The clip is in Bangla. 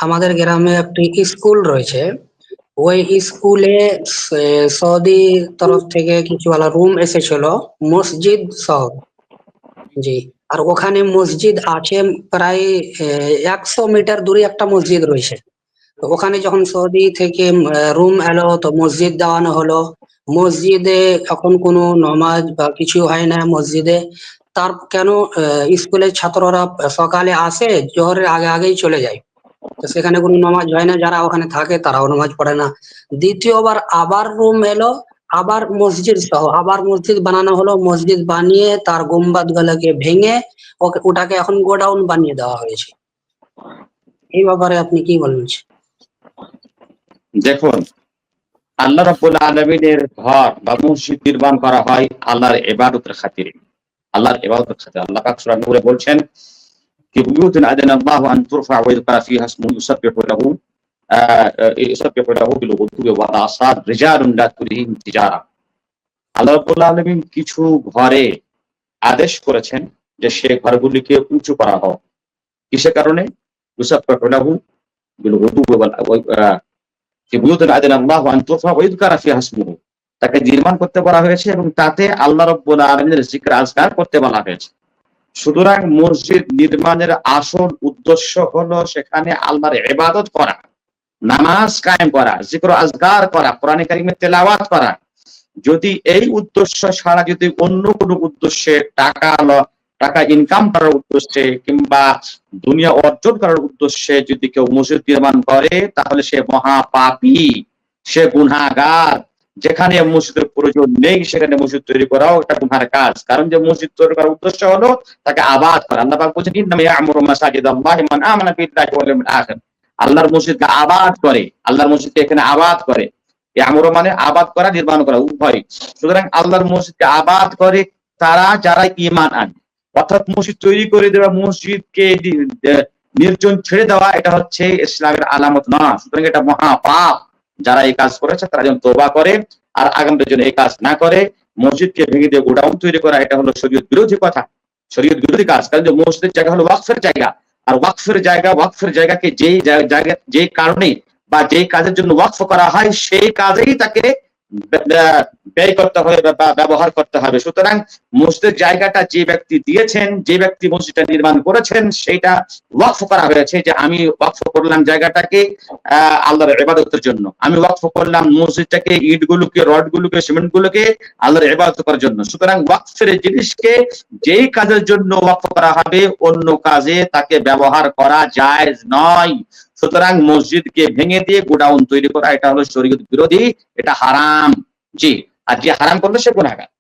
আমাদের গ্রামে একটি স্কুল রয়েছে। ওই স্কুলে সৌদি তরফ থেকে কিছু রুম এসেছিল, মসজিদ সহ। জি। আর ওখানে মসজিদ আছে প্রায় 100 মিটার দূরে একটা মসজিদ রয়েছে। তো ওখানে যখন সৌদি থেকে রুম এলো তো মসজিদ দেওয়ানো হলো। মসজিদে এখন কোনো নমাজ বা কিছু হয় না মসজিদে। তার কেন স্কুলের ছাত্ররা সকালে আসে, জোহরের আগে আগেই চলে যায়। তো সেখানে কোনো নামাজ হয় না, যারা ওখানে থাকে তারাও নামাজ পড়ে না। দ্বিতীয়বার আবার রুম এলো, আবার মসজিদ সহ আবার মসজিদ বানানো হলো। মসজিদ বানিয়ে তার গুম্বাদ গুলোকে ভেঙে ওটাকে এখন গোডাউন বানিয়ে দেওয়া হয়েছে। এই ব্যাপারে আপনি কি বলবেন? দেখুন, আল্লাহ রাব্বুল আলামিনের ঘর বা মসজিদ নির্মাণ করা হয় আল্লাহর ইবাদতের খাতিরে। আল্লাহর ইবাদতের খাতিরে। আল্লাহ পাক সূরা নূরে বলছেন কি বুয়ুতুন আযানাল্লাহু আন তুরফা ওয়া ইযকারা ফিহা ইসমুহু ইউসাব্বিহু লাহু বিল গুদুওয়ি ওয়াল আসাল রিজালুন লা তুলহিহিম তিজারা। আল্লাহ রাব্বুল আলামিন কিছু ঘরে আদেশ করেছেন যে সে ঘরগুলিকে উঁচু করা হোক। কিসের কারণে? ইউসাব্বিহু লাহু বিল গুদুওয়ি ওয়াল তাকে নির্মাণ করতে বলা হয়েছে এবং তাতে আল্লাহ রাব্বুল আলামিনের জিকির আজকার করতে বলা হয়েছে। সুতরাং মসজিদ নির্মাণের আসল উদ্দেশ্য হলো সেখানে আল্লাহর ইবাদত করা, নামাজ কায়েম করা, জিকির আজকার করা, কোরআন কারীমের তেলাওয়াত করা। যদি এই উদ্দেশ্য ছাড়া যদি অন্য কোনো উদ্দেশ্যে টাকা ইনকাম করার উদ্দেশ্যে কিংবা দুনিয়া অর্জন করার উদ্দেশ্যে যদি কেউ মসজিদ নির্মাণ করে তাহলে সে মহাপাপী, সে গুনাহগার। যেখানে মসজিদের প্রয়োজন নেই সেখানে মসজিদ তৈরি করাও একটা গুনাহের কাজ। কারণ যে মসজিদ তৈরি করার উদ্দেশ্য হলো তাকে আবাদ করা। আল্লাহ পাক বলেছেন ইন্নামা ইয়া'মুরু মাসাজিদাল্লাহি মান আমানা বিল্লাহি ওয়াল ইয়াউমিল আখির। আল্লাহর মসজিদকে আবাদ করে, আল্লাহর মসজিদকে এখানে আবাদ করে। ইয়া'মুরু মানে আবাদ করা, নির্মাণ করা উভয়। সুতরাং আল্লাহর মসজিদকে আবাদ করে তারা যারা ঈমান আনে। অর্থাৎ মসজিদ তৈরি করে দেওয়া, মসজিদকে নির্জন ছেড়ে দেওয়া, এটা হচ্ছে ইসলামের আলামত না। সুতরাং এটা মহাপাপ। যারা এই কাজ করেছে তারা যেন তওবা করে আর আগামীর জন্য এই কাজ না করে। মসজিদকে ভেঙে দিয়ে গোডাউন তৈরি করা এটা হলো শরীয়ত বিরোধী কথা, শরীয়ত বিরোধী কাজ। কারণ যে মসজিদের জায়গা হলো ওয়াকফের জায়গা, আর ওয়াকফের জায়গাকে যেই কারণে বা যেই কাজের জন্য ওয়াকফ করা হয় সেই কাজেই তাকে ব্যয় করতে হবে বা ব্যবহার করতে হবে। সুতরাং মসজিদের জায়গাটা যে ব্যক্তি দিয়েছেন, যে ব্যক্তি মসজিদটা নির্মাণ করেছেন, সেইটা ওয়াকফ করা হয়েছে যে আমি ওয়াকফ করলাম জায়গাটাকে আল্লাহর ইবাদতের জন্য, আমি ওয়াকফ করলাম মসজিদটাকে, ইটগুলোকে, রডগুলোকে, সিমেন্টগুলোকে আল্লাহর ইবাদত করার জন্য। সুতরাং ওয়াকফের জিনিসকে যেই কাজের জন্য ওয়াকফ করা হবে অন্য কাজে তাকে ব্যবহার করা জায়েজ নয়। সুতরাং মসজিদকে ভেঙে দিয়ে গোডাউন তৈরি করা এটা হলো শরীয়ত বিরোধী, এটা হারাম। জি। আর যে হারাম করলো সে গুনাহগার।